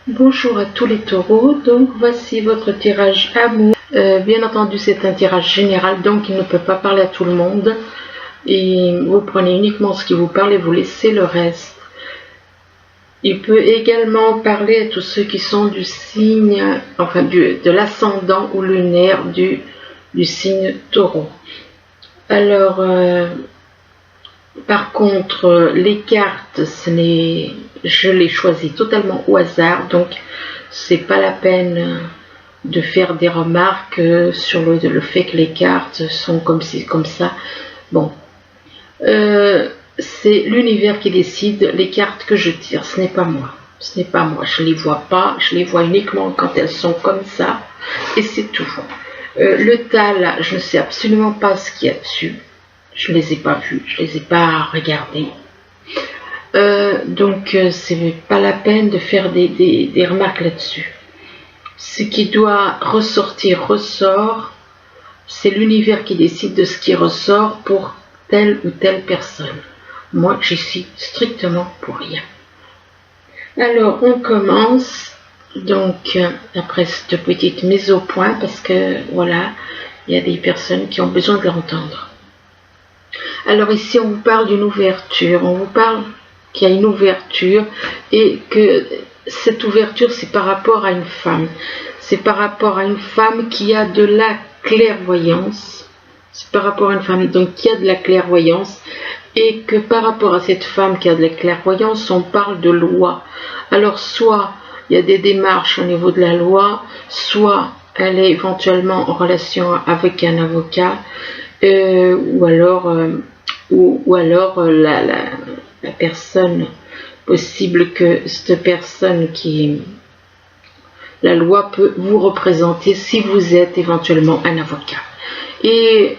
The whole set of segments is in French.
Bonjour à tous les taureaux, donc voici votre tirage amour. Bien entendu c'est un tirage général, donc il ne peut pas parler à tout le monde. Et vous prenez uniquement ce qui vous parle et vous laissez le reste. Il peut également parler à tous ceux qui sont du signe, enfin de l'ascendant ou lunaire du signe taureau. Alors, par contre, les cartes, je les choisis totalement au hasard, donc c'est pas la peine de faire des remarques sur le fait que les cartes sont comme ci, comme ça. Bon, c'est l'univers qui décide les cartes que je tire, ce n'est pas moi. Ce n'est pas moi, je les vois pas, je les vois uniquement quand elles sont comme ça, et c'est tout. Le tas, je ne sais absolument pas ce qu'il y a dessus. Je ne les ai pas vus, je ne les ai pas regardés. Donc, c'est pas la peine de faire des remarques là-dessus. Ce qui doit ressortir, ressort. C'est l'univers qui décide de ce qui ressort pour telle ou telle personne. Moi, j'y suis strictement pour rien. Alors, on commence. Donc, après cette petite mise au point, parce que, voilà, il y a des personnes qui ont besoin de l'entendre. Alors ici, on vous parle d'une ouverture, on vous parle qu'il y a une ouverture et que cette ouverture, c'est par rapport à une femme. C'est par rapport à une femme qui a de la clairvoyance. C'est par rapport à une femme donc qui a de la clairvoyance et que par rapport à cette femme qui a de la clairvoyance, on parle de loi. Alors soit il y a des démarches au niveau de la loi, soit elle est éventuellement en relation avec un avocat, ou alors la personne, possible que cette personne la loi peut vous représenter si vous êtes éventuellement un avocat. Et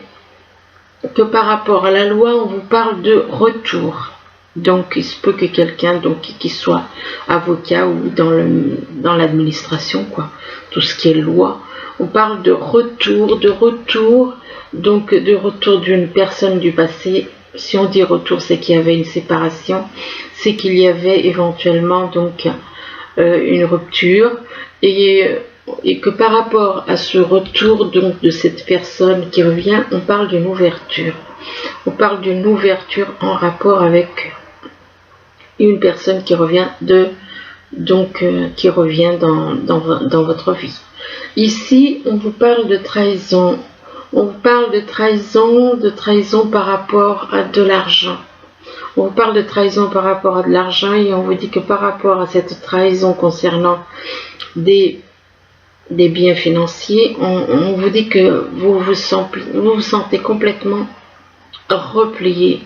que par rapport à la loi, on vous parle de retour. Donc il se peut que quelqu'un qui soit avocat ou dans l'administration, quoi, tout ce qui est loi, on parle de retour, donc de retour d'une personne du passé. Si on dit retour, c'est qu'il y avait une séparation, c'est qu'il y avait éventuellement donc une rupture et que par rapport à ce retour donc de cette personne qui revient, on parle d'une ouverture. On parle d'une ouverture en rapport avec une personne qui revient qui revient dans votre vie. Ici, on vous parle de trahison. On vous parle de trahison par rapport à de l'argent. On vous parle de trahison par rapport à de l'argent et on vous dit que par rapport à cette trahison concernant des biens financiers, on vous dit que vous vous sentez complètement replié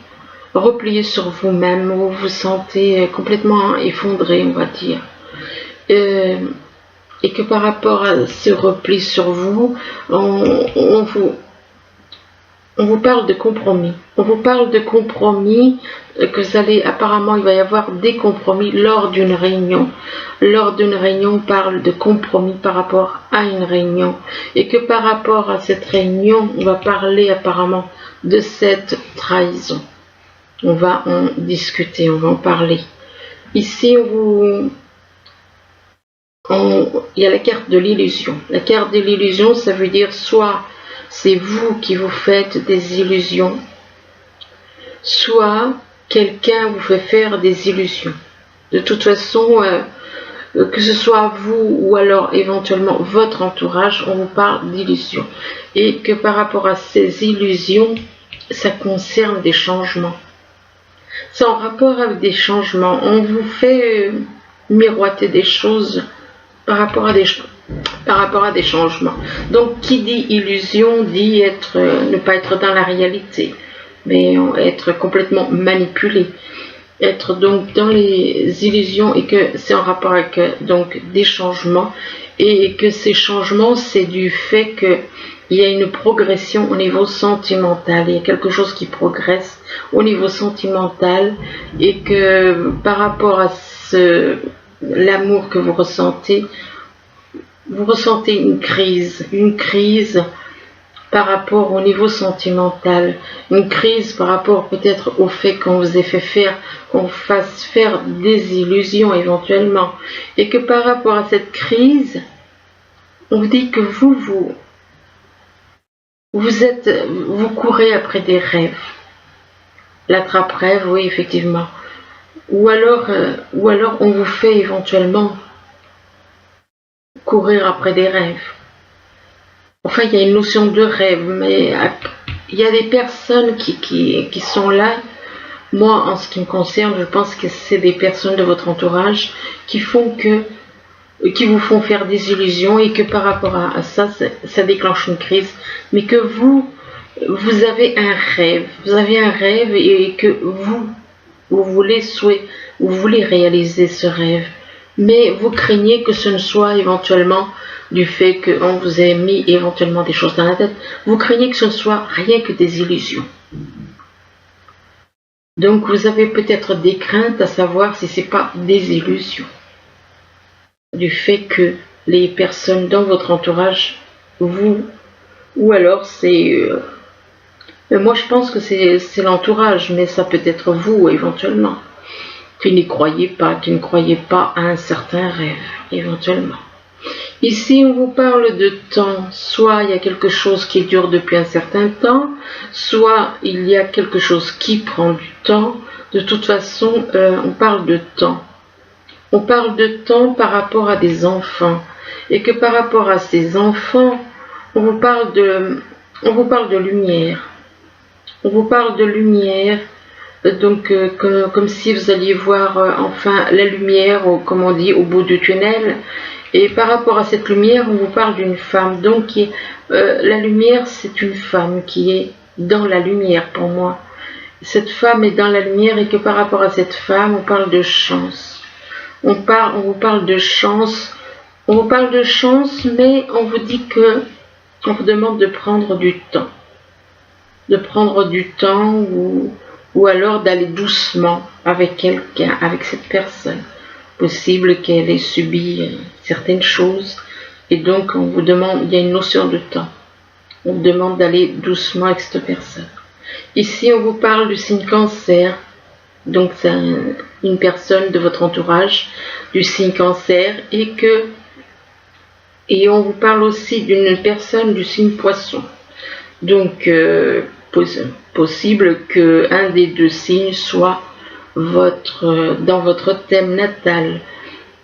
sur vous-même, vous vous sentez complètement effondré, on va dire. Et que par rapport à ce repli sur vous, on vous parle de compromis. On vous parle de compromis, apparemment il va y avoir des compromis lors d'une réunion. Lors d'une réunion, on parle de compromis par rapport à une réunion. Et que par rapport à cette réunion, on va parler apparemment de cette trahison. On va en discuter, on va en parler. Ici, il y a la carte de l'illusion. La carte de l'illusion, ça veut dire soit c'est vous qui vous faites des illusions, soit quelqu'un vous fait faire des illusions. De toute façon, que ce soit vous ou alors éventuellement votre entourage, on vous parle d'illusions. Et que par rapport à ces illusions, ça concerne des changements. C'est en rapport avec des changements. On vous fait miroiter des choses par rapport à des changements. Donc, qui dit illusion dit ne pas être dans la réalité, mais être complètement manipulé. Être donc dans les illusions et que c'est en rapport avec donc des changements et que ces changements, c'est du fait que il y a une progression au niveau sentimental, il y a quelque chose qui progresse au niveau sentimental et que par rapport à l'amour que vous ressentez une crise par rapport au niveau sentimental, une crise par rapport peut-être au fait qu'on vous ait fait faire, qu'on fasse faire des illusions éventuellement, et que par rapport à cette crise, on vous dit que vous courez après des rêves, l'attrape-rêve, oui effectivement, ou alors on vous fait éventuellement courir après des rêves. Enfin, il y a une notion de rêve, mais il y a des personnes qui sont là. Moi, en ce qui me concerne, je pense que c'est des personnes de votre entourage qui vous font faire des illusions et que par rapport à ça, ça déclenche une crise. Mais que vous avez un rêve, et que vous voulez réaliser ce rêve. Mais vous craignez que ce ne soit éventuellement du fait qu'on vous ait mis éventuellement des choses dans la tête. Vous craignez que ce ne soit rien que des illusions. Donc vous avez peut-être des craintes à savoir si ce n'est pas des illusions. Du fait que les personnes dans votre entourage, ou alors c'est... moi je pense que c'est l'entourage, mais ça peut être vous éventuellement. Qui ne croyez pas à un certain rêve, éventuellement. Ici, on vous parle de temps. Soit il y a quelque chose qui dure depuis un certain temps, soit il y a quelque chose qui prend du temps. De toute façon, on parle de temps. On parle de temps par rapport à des enfants. Et que par rapport à ces enfants, on vous parle de lumière. On vous parle de lumière. Donc comme si vous alliez voir enfin la lumière, comme on dit, au bout du tunnel. Et par rapport à cette lumière, on vous parle d'une femme. Donc la lumière, c'est une femme qui est dans la lumière pour moi. Cette femme est dans la lumière et que par rapport à cette femme, on parle de chance. On vous parle de chance. On vous parle de chance, mais on vous dit que on vous demande de prendre du temps. De prendre du temps ou alors d'aller doucement avec quelqu'un, avec cette personne. Possible qu'elle ait subi certaines choses et donc on vous demande, il y a une notion de temps. On vous demande d'aller doucement avec cette personne. Ici, on vous parle du signe Cancer. Donc c'est une personne de votre entourage du signe Cancer et on vous parle aussi d'une personne du signe Poisson. Donc possible qu'un des deux signes soit dans votre thème natal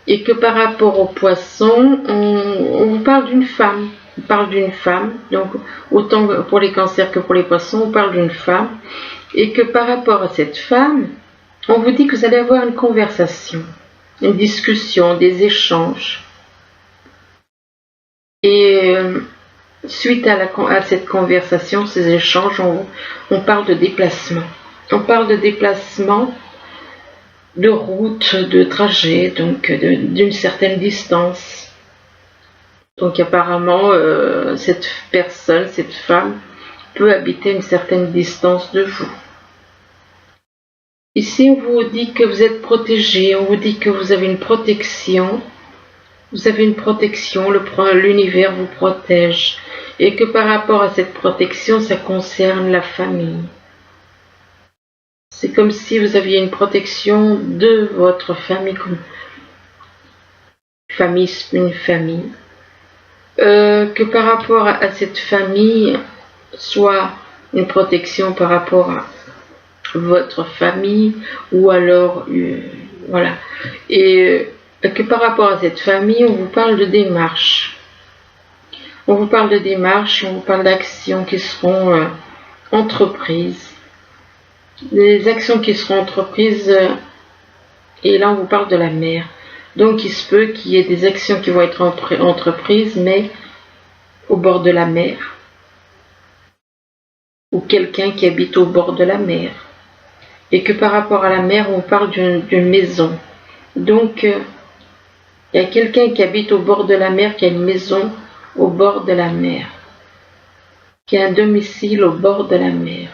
et que par rapport au Poisson, on vous parle d'une femme. On parle d'une femme, donc autant pour les cancers que pour les poissons, on parle d'une femme et que par rapport à cette femme, on vous dit que vous allez avoir une conversation, une discussion, des échanges. Et suite à cette conversation, ces échanges, on parle de déplacement. On parle de déplacement, de route, de trajet, donc d'une certaine distance. Donc apparemment, cette personne, cette femme, peut habiter une certaine distance de vous. Ici, on vous dit que vous êtes protégé, on vous dit que vous avez une protection. Vous avez une protection, l'univers vous protège. Et que par rapport à cette protection, ça concerne la famille. C'est comme si vous aviez une protection de votre famille, une famille. Que par rapport à cette famille, soit une protection par rapport à votre famille, ou alors, voilà. Et que par rapport à cette famille, on vous parle de démarches. On vous parle de démarches, on vous parle d'actions qui seront entreprises. Les actions qui seront entreprises, et là on vous parle de la mer. Donc il se peut qu'il y ait des actions qui vont être entreprises, mais au bord de la mer. Ou quelqu'un qui habite au bord de la mer. Et que par rapport à la mer, on parle d'une maison. Donc il y a quelqu'un qui habite au bord de la mer, qui a une maison au bord de la mer. Qui a un domicile au bord de la mer.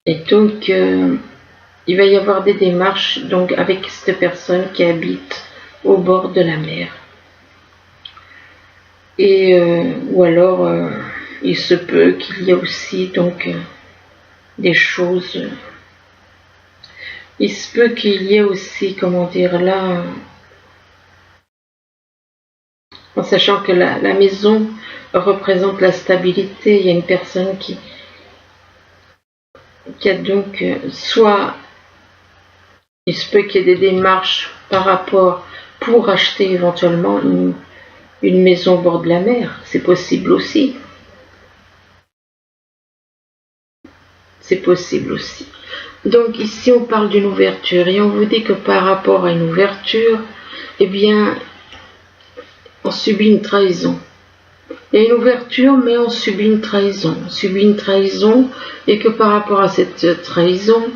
Et donc il va y avoir des démarches donc avec cette personne qui habite au bord de la mer. Et ou alors il se peut qu'il y ait aussi donc des choses, il se peut qu'il y ait aussi, comment dire là, en sachant que la maison représente la stabilité, il y a une personne qui a donc soit il se peut qu'il y ait des démarches par rapport pour acheter éventuellement une maison au bord de la mer, c'est possible aussi. C'est possible aussi. Donc ici on parle d'une ouverture et on vous dit que par rapport à une ouverture, eh bien on subit une trahison. Il y a une ouverture mais on subit une trahison. On subit une trahison et que par rapport à cette trahison,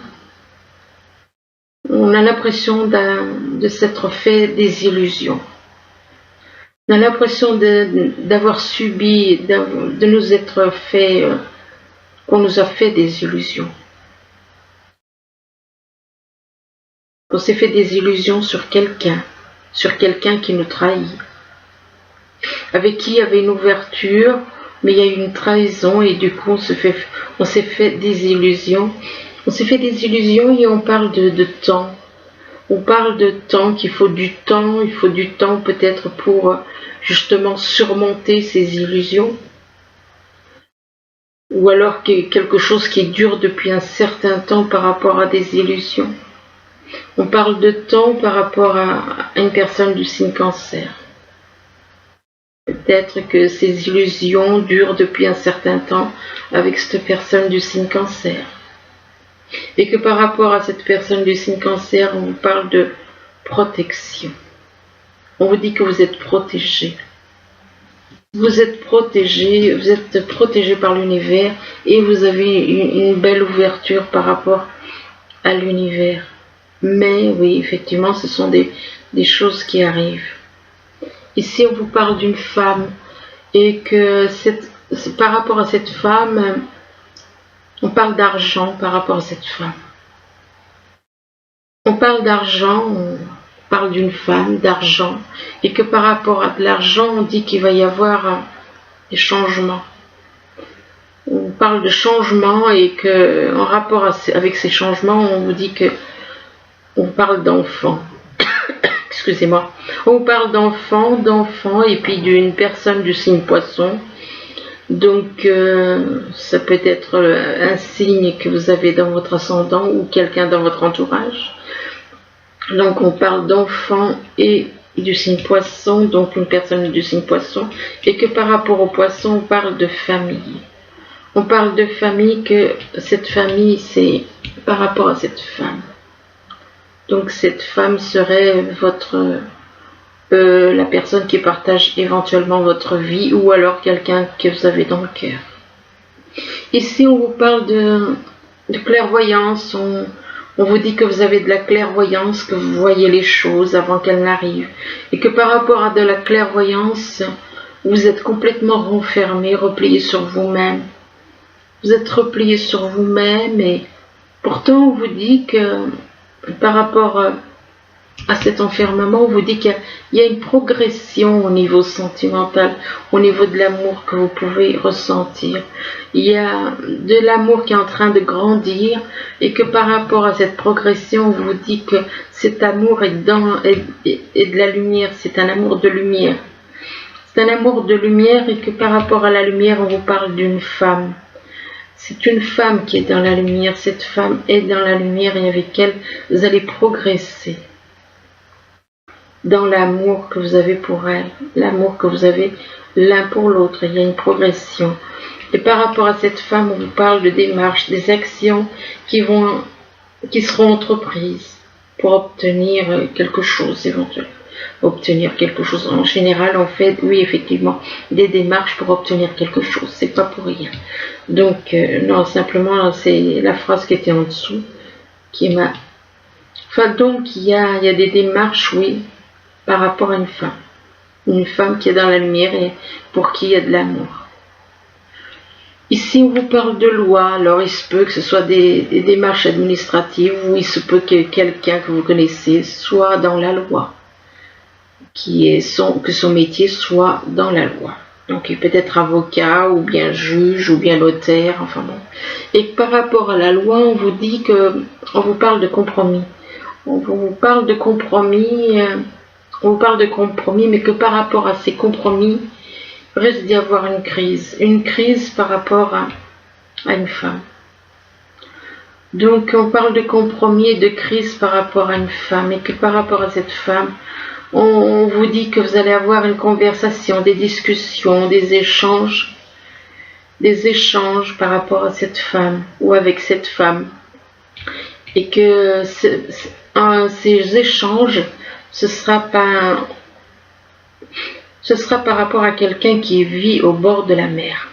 on a l'impression de s'être fait des illusions. On a l'impression d'avoir subi, de nous être fait, qu'on nous a fait des illusions. On s'est fait des illusions sur quelqu'un qui nous trahit, avec qui il y avait une ouverture, mais il y a eu une trahison et du coup on s'est fait des illusions. On s'est fait des illusions et on parle de temps. On parle de temps, qu'il faut du temps, il faut du temps peut-être pour justement surmonter ces illusions. Ou alors quelque chose qui dure depuis un certain temps par rapport à des illusions. On parle de temps par rapport à une personne du signe Cancer. Peut-être que ces illusions durent depuis un certain temps avec cette personne du signe Cancer. Et que par rapport à cette personne du signe Cancer, on vous parle de protection. On vous dit que vous êtes protégé. Vous êtes protégé par l'univers et vous avez une belle ouverture par rapport à l'univers. Mais oui, effectivement, ce sont des choses qui arrivent. Ici, on vous parle d'une femme et que par rapport à cette femme, on parle d'argent par rapport à cette femme. On parle d'argent, on parle d'une femme, d'argent, et que par rapport à de l'argent, on dit qu'il va y avoir des changements. On parle de changements et que, en rapport avec ces changements, on vous dit que on parle d'enfants. Excusez-moi. On parle d'enfants, et puis d'une personne du signe Poisson. Donc, ça peut être un signe que vous avez dans votre ascendant ou quelqu'un dans votre entourage. Donc, on parle d'enfants et du signe Poisson, donc une personne du signe Poisson, et que par rapport au Poisson, on parle de famille. On parle de famille, que cette famille, c'est par rapport à cette femme. Donc, cette femme serait la personne qui partage éventuellement votre vie ou alors quelqu'un que vous avez dans le cœur. Ici, on vous parle de clairvoyance. On vous dit que vous avez de la clairvoyance, que vous voyez les choses avant qu'elles n'arrivent. Et que par rapport à de la clairvoyance, vous êtes complètement renfermé, replié sur vous-même. Vous êtes replié sur vous-même et pourtant on vous dit que par rapport à cet enfermement, on vous dit qu'il y a une progression au niveau sentimental, au niveau de l'amour que vous pouvez ressentir. Il y a de l'amour qui est en train de grandir et que par rapport à cette progression, on vous dit que cet amour est de la lumière, c'est un amour de lumière. C'est un amour de lumière et que par rapport à la lumière, on vous parle d'une femme. C'est une femme qui est dans la lumière, cette femme est dans la lumière et avec elle, vous allez progresser dans l'amour que vous avez pour elle, l'amour que vous avez l'un pour l'autre, il y a une progression. Et par rapport à cette femme, on vous parle de démarches, des actions qui seront entreprises pour obtenir quelque chose éventuellement. Obtenir quelque chose. En général, on fait, oui, effectivement, des démarches pour obtenir quelque chose. C'est pas pour rien. Donc, non, simplement, c'est la phrase qui était en dessous qui m'a... Enfin, donc, il y a des démarches, oui, par rapport à une femme. Une femme qui est dans la lumière et pour qui il y a de l'amour. Ici, on vous parle de loi. Alors, il se peut que ce soit des démarches administratives ou il se peut que quelqu'un que vous connaissez soit dans la loi. Que son métier soit dans la loi. donc il peut être avocat ou bien juge ou bien notaire, enfin bon. Et par rapport à la loi, on vous dit que on vous parle de compromis. On vous parle de compromis, mais que par rapport à ces compromis, il risque d'y avoir une crise par rapport à une femme. Donc on parle de compromis et de crise par rapport à une femme, et que par rapport à cette femme, on vous dit que vous allez avoir une conversation, des discussions, des échanges par rapport à cette femme ou avec cette femme. Et que ces échanges, ce sera par rapport à quelqu'un qui vit au bord de la mer.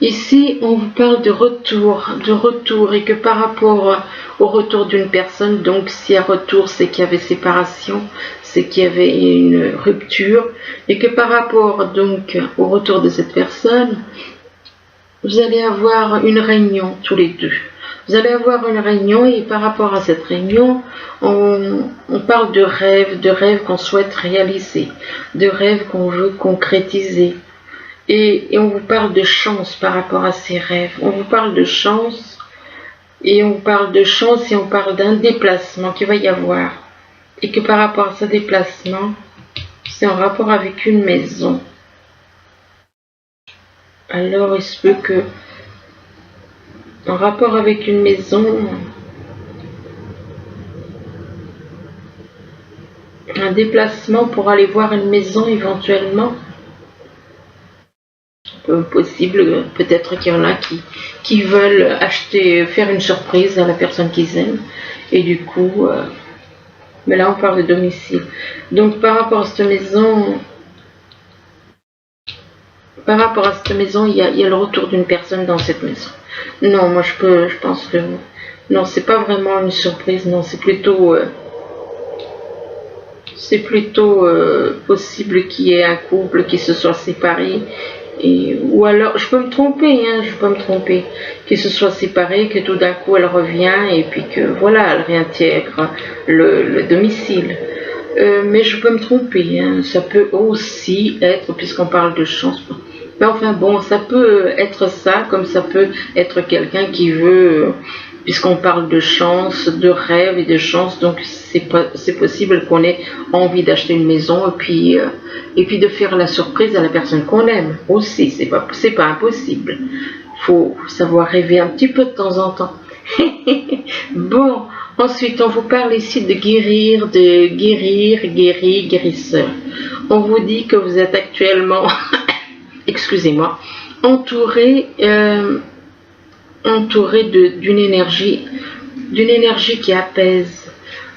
Ici, on vous parle de retour, et que par rapport au retour d'une personne, donc s'il y a retour, c'est qu'il y avait séparation, c'est qu'il y avait une rupture, et que par rapport donc au retour de cette personne, vous allez avoir une réunion tous les deux. Vous allez avoir une réunion, et par rapport à cette réunion, on parle de rêves qu'on souhaite réaliser, de rêves qu'on veut concrétiser. Et on vous parle de chance par rapport à ces rêves. On vous parle de chance, et on parle d'un déplacement qu'il va y avoir. Et que par rapport à ce déplacement, c'est en rapport avec une maison. Alors il se peut que, en rapport avec une maison, un déplacement pour aller voir une maison éventuellement, possible, peut-être qu'il y en a qui veulent faire une surprise à la personne qu'ils aiment, et du coup, mais là on parle de domicile. Donc par rapport à cette maison, il y a le retour d'une personne dans cette maison. Non, moi je pense que non, c'est pas vraiment une surprise, non, c'est plutôt possible qu'il y ait un couple qui se soit séparé. Ou alors, je peux me tromper, qu'ils se soient séparés, que tout d'un coup elle revient et puis que voilà, elle réintègre le domicile. Mais je peux me tromper, ça peut aussi être, puisqu'on parle de chance. Mais enfin bon, ça peut être ça, comme ça peut être quelqu'un qui veut, puisqu'on parle de chance, de rêve et de chance, donc c'est possible qu'on ait envie d'acheter une maison et puis de faire la surprise à la personne qu'on aime aussi, c'est pas impossible. Faut savoir rêver un petit peu de temps en temps. Bon, ensuite on vous parle ici de guérisseur. On vous dit que vous êtes actuellement, excusez-moi, entouré d'une énergie qui apaise.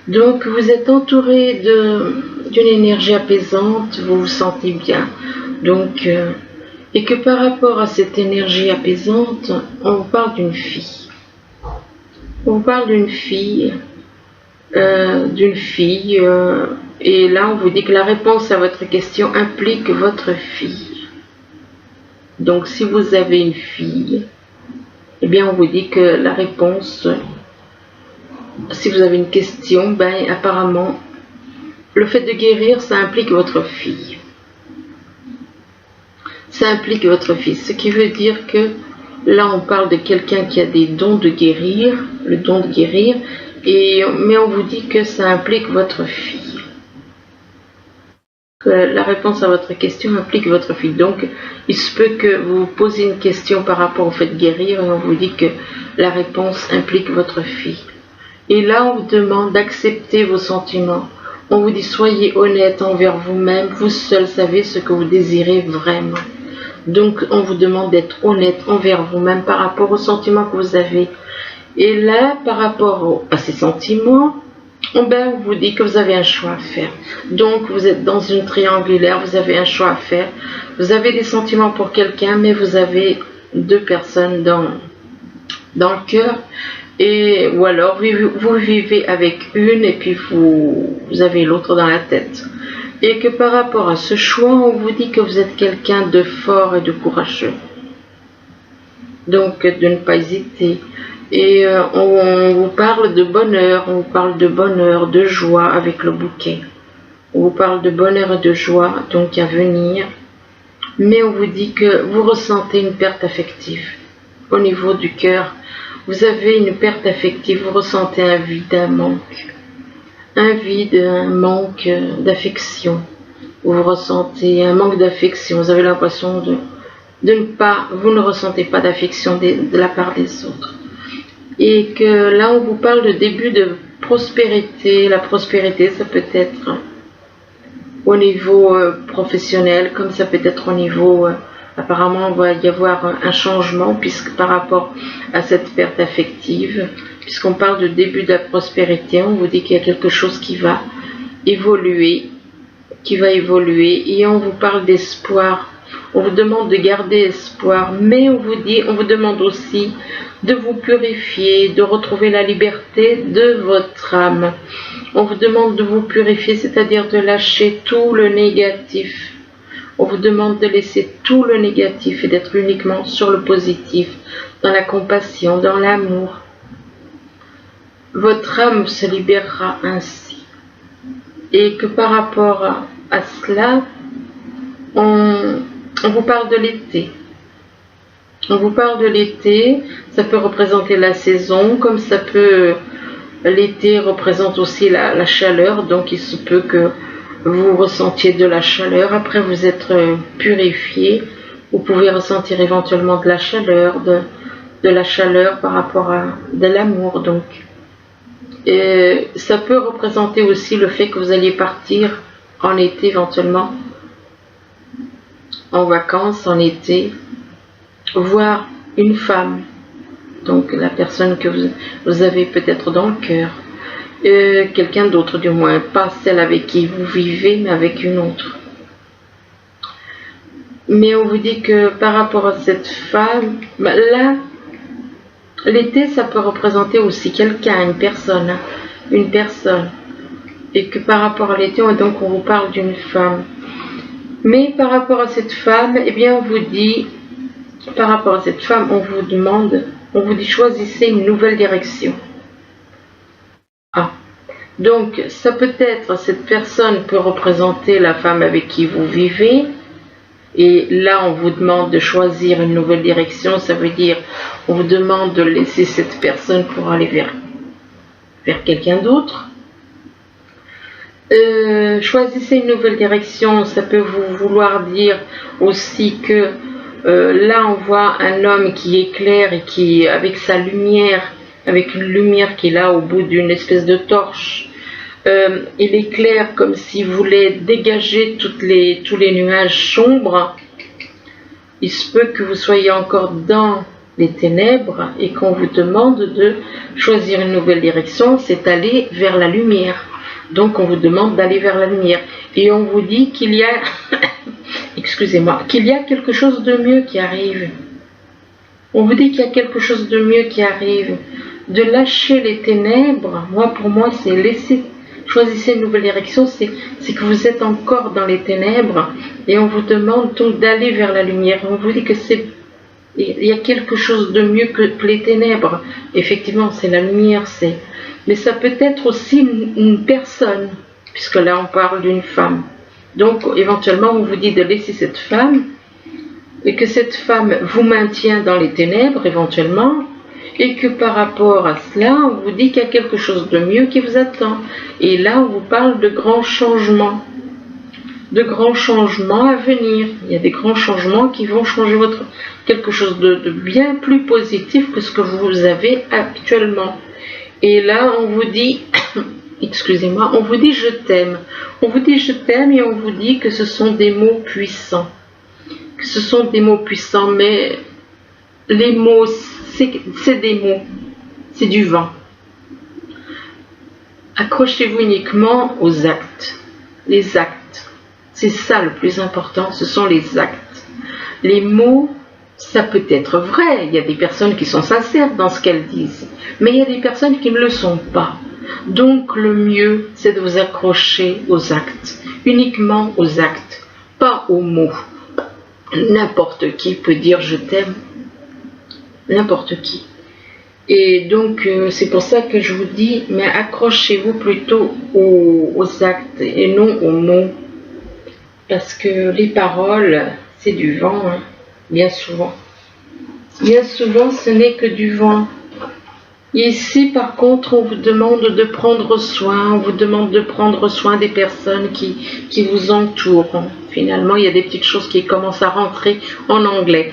Donc vous êtes entouré d'une énergie apaisante, vous vous sentez bien. Donc, et que par rapport à cette énergie apaisante, on vous parle d'une fille. On vous parle d'une fille, et là on vous dit que la réponse à votre question implique votre fille. Donc si vous avez une fille, eh bien on vous dit que la réponse, si vous avez une question, ben apparemment le fait de guérir, ça implique votre fille. Ça implique votre fille, ce qui veut dire que là on parle de quelqu'un qui a des dons de guérir, le don de guérir, mais on vous dit que ça implique votre fille. Que la réponse à votre question implique votre fille. Donc il se peut que vous vous posiez une question par rapport au fait de guérir et on vous dit que la réponse implique votre fille. Et là on vous demande d'accepter vos sentiments. On vous dit soyez honnête envers vous-même, vous seul savez ce que vous désirez vraiment. Donc on vous demande d'être honnête envers vous-même par rapport aux sentiments que vous avez. Et là, par rapport à ces sentiments, on vous dit que vous avez un choix à faire. Donc vous êtes dans une triangulaire, vous avez un choix à faire. Vous avez des sentiments pour quelqu'un, mais vous avez deux personnes dans le cœur. Ou alors vous vivez avec une et puis vous avez l'autre dans la tête. Et que par rapport à ce choix, on vous dit que vous êtes quelqu'un de fort et de courageux. Donc de ne pas hésiter. Et on vous parle de bonheur, de joie avec le bouquet. On vous parle de bonheur et de joie, donc à venir. mais on vous dit que vous ressentez une perte affective au niveau du cœur. Vous avez une perte affective, vous ressentez un vide, un manque d'affection. Vous ressentez un manque d'affection, vous avez l'impression vous ne ressentez pas d'affection de la part des autres. Et que là, on vous parle de début de prospérité. La prospérité, ça peut être au niveau professionnel, comme ça peut être au niveau... apparemment, il va y avoir un changement puisque par rapport à cette perte affective, puisqu'on parle de début de la prospérité, on vous dit qu'il y a quelque chose qui va évoluer, et on vous parle d'espoir. On vous demande de garder espoir, mais on vous demande aussi de vous purifier, de retrouver la liberté de votre âme. On vous demande de vous purifier, c'est-à-dire de lâcher tout le négatif. On vous demande de laisser tout le négatif et d'être uniquement sur le positif, dans la compassion, dans l'amour. Votre âme se libérera ainsi. Et que par rapport à cela, on vous parle de l'été. On vous parle de l'été, ça peut représenter la saison, comme ça peut... L'été représente aussi la chaleur, donc il se peut que vous ressentiez de la chaleur. Après vous êtes purifié, vous pouvez ressentir éventuellement de la chaleur, de la chaleur par rapport à de l'amour. Donc, et ça peut représenter aussi le fait que vous alliez partir en été éventuellement, en vacances, en été, voir une femme, donc la personne que vous avez peut-être dans le cœur, quelqu'un d'autre du moins, pas celle avec qui vous vivez, mais avec une autre. Mais on vous dit que par rapport à cette femme, là, l'été, ça peut représenter aussi quelqu'un, une personne, et que par rapport à l'été, donc on vous parle d'une femme. Mais par rapport à cette femme, eh bien on vous dit, par rapport à cette femme, on vous dit choisissez une nouvelle direction. Ah, donc ça peut être, cette personne peut représenter la femme avec qui vous vivez, et là on vous demande de choisir une nouvelle direction, ça veut dire on vous demande de laisser cette personne pour aller vers quelqu'un d'autre. Choisissez une nouvelle direction, ça peut vous vouloir dire aussi que là on voit un homme qui éclaire et qui, avec sa lumière, avec une lumière qui est là au bout d'une espèce de torche, il éclaire comme s'il voulait dégager tous les nuages sombres. Il se peut que vous soyez encore dans les ténèbres et qu'on vous demande de choisir une nouvelle direction, c'est aller vers la lumière. Donc on vous demande d'aller vers la lumière. Et on vous dit qu'il y a, excusez-moi, qu'il y a quelque chose de mieux qui arrive. On vous dit qu'il y a quelque chose de mieux qui arrive. De lâcher les ténèbres, pour moi c'est choisissez une nouvelle direction, c'est que vous êtes encore dans les ténèbres et on vous demande donc d'aller vers la lumière. On vous dit que il y a quelque chose de mieux que les ténèbres. Effectivement, c'est la lumière, mais ça peut être aussi une personne, puisque là on parle d'une femme. Donc éventuellement on vous dit de laisser cette femme, et que cette femme vous maintient dans les ténèbres éventuellement, et que par rapport à cela, on vous dit qu'il y a quelque chose de mieux qui vous attend. Et là on vous parle de grands changements à venir. Il y a des grands changements qui vont changer quelque chose de bien plus positif que ce que vous avez actuellement. Et là, on vous dit, excusez-moi, on vous dit je t'aime. On vous dit je t'aime et on vous dit que ce sont des mots puissants. Mais les mots, c'est des mots, c'est du vent. Accrochez-vous uniquement aux actes. Les actes, c'est ça le plus important, ce sont les actes. Les mots, ça peut être vrai, il y a des personnes qui sont sincères dans ce qu'elles disent, mais il y a des personnes qui ne le sont pas. Donc le mieux, c'est de vous accrocher aux actes, uniquement aux actes, pas aux mots. N'importe qui peut dire je t'aime, n'importe qui. Et donc c'est pour ça que je vous dis, mais accrochez-vous plutôt aux actes et non aux mots, parce que les paroles, c'est du vent, hein, bien souvent. Bien souvent, ce n'est que du vent. Ici, par contre, on vous demande de prendre soin, on vous demande de prendre soin des personnes qui vous entourent. Finalement, il y a des petites choses qui commencent à rentrer en anglais.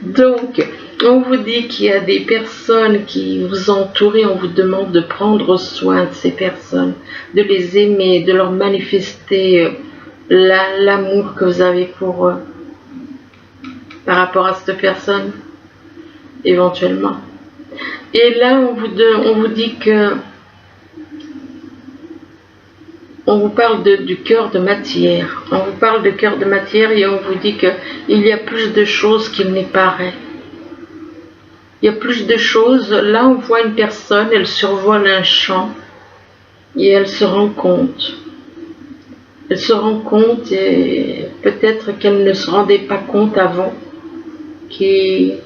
Donc, on vous dit qu'il y a des personnes qui vous entourent et on vous demande de prendre soin de ces personnes, de les aimer, de leur manifester l'amour que vous avez pour eux par rapport à cette personne, éventuellement. Et là, on vous dit que on vous parle du cœur de matière. On vous parle de cœur de matière et on vous dit qu'il y a plus de choses qu'il n'y paraît. Il y a plus de choses. Là, on voit une personne, elle survole un champ et elle se rend compte. Elle se rend compte et peut-être qu'elle ne se rendait pas compte avant qu'il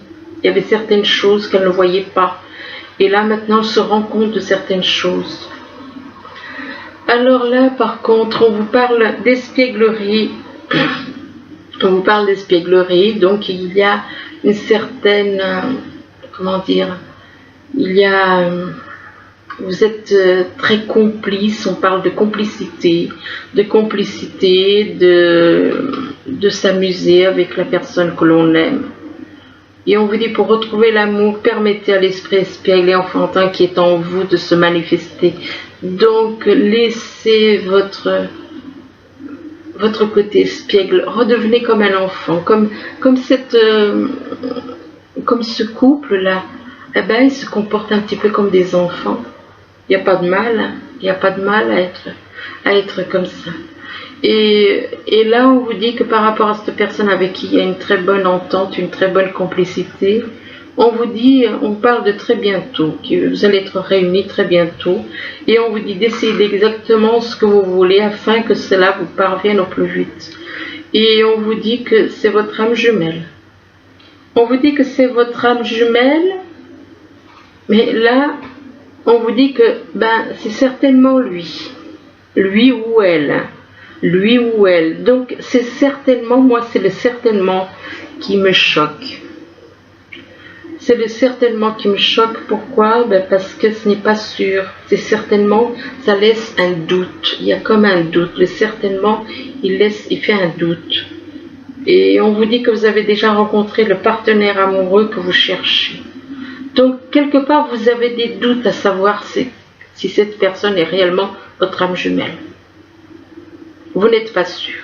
y avait certaines choses qu'elle ne voyait pas. Et là, maintenant, elle se rend compte de certaines choses. Alors là, par contre, on vous parle d'espièglerie. On vous parle d'espièglerie. Donc, il y a une certaine... comment dire, il y a, vous êtes très complice, on parle de complicité, de s'amuser avec la personne que l'on aime. Et on vous dit, pour retrouver l'amour, permettez à l'esprit espiègle et enfantin qui est en vous de se manifester. Donc, laissez votre côté espiègle, redevenez comme un enfant, comme ce couple-là, eh ben, ils se comportent un petit peu comme des enfants. Il n'y a pas de mal, hein. Il n'y a pas de mal à être comme ça. Et là, on vous dit que par rapport à cette personne avec qui il y a une très bonne entente, une très bonne complicité, on vous dit, on parle de très bientôt, que vous allez être réunis très bientôt, et on vous dit d'essayer exactement ce que vous voulez afin que cela vous parvienne au plus vite. Et on vous dit que c'est votre âme jumelle. On vous dit que c'est votre âme jumelle, mais là, on vous dit que c'est certainement lui ou elle. Donc, c'est certainement, moi, c'est le certainement qui me choque. C'est le certainement qui me choque. Pourquoi? Parce que ce n'est pas sûr. C'est certainement, ça laisse un doute. Il y a comme un doute. Le certainement, il fait un doute. Et on vous dit que vous avez déjà rencontré le partenaire amoureux que vous cherchez. Donc, quelque part, vous avez des doutes à savoir si cette personne est réellement votre âme jumelle. Vous n'êtes pas sûr.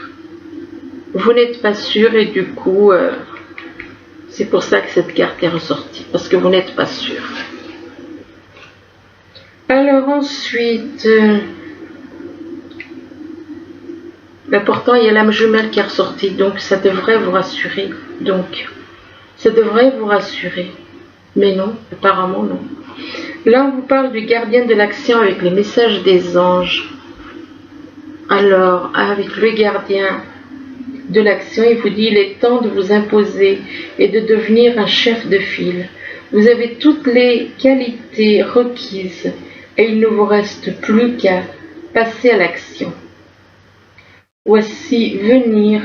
Vous n'êtes pas sûr et du coup, c'est pour ça que cette carte est ressortie. Parce que vous n'êtes pas sûr. Alors ensuite... pourtant, il y a l'âme jumelle qui est ressortie, donc ça devrait vous rassurer. Mais non, apparemment non. Là, on vous parle du gardien de l'action avec les messages des anges. Alors, avec le gardien de l'action, il vous dit, il est temps de vous imposer et de devenir un chef de file. Vous avez toutes les qualités requises et il ne vous reste plus qu'à passer à l'action. Voici venu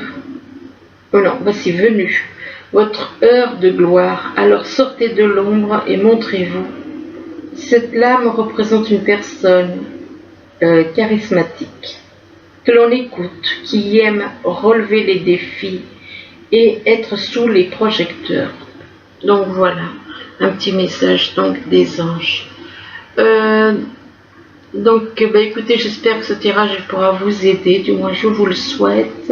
votre heure de gloire. Alors sortez de l'ombre et montrez-vous. Cette lame représente une personne charismatique, que l'on écoute, qui aime relever les défis et être sous les projecteurs. Donc voilà, un petit message donc des anges. Donc, écoutez, j'espère que ce tirage pourra vous aider, du moins je vous le souhaite.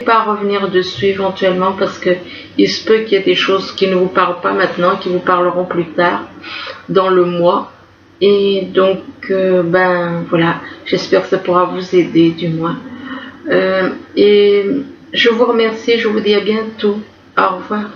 Pas revenir dessus éventuellement parce que il se peut qu'il y ait des choses qui ne vous parlent pas maintenant, qui vous parleront plus tard dans le mois. Et donc, voilà, j'espère que ça pourra vous aider du moins. Et je vous remercie, je vous dis à bientôt. Au revoir.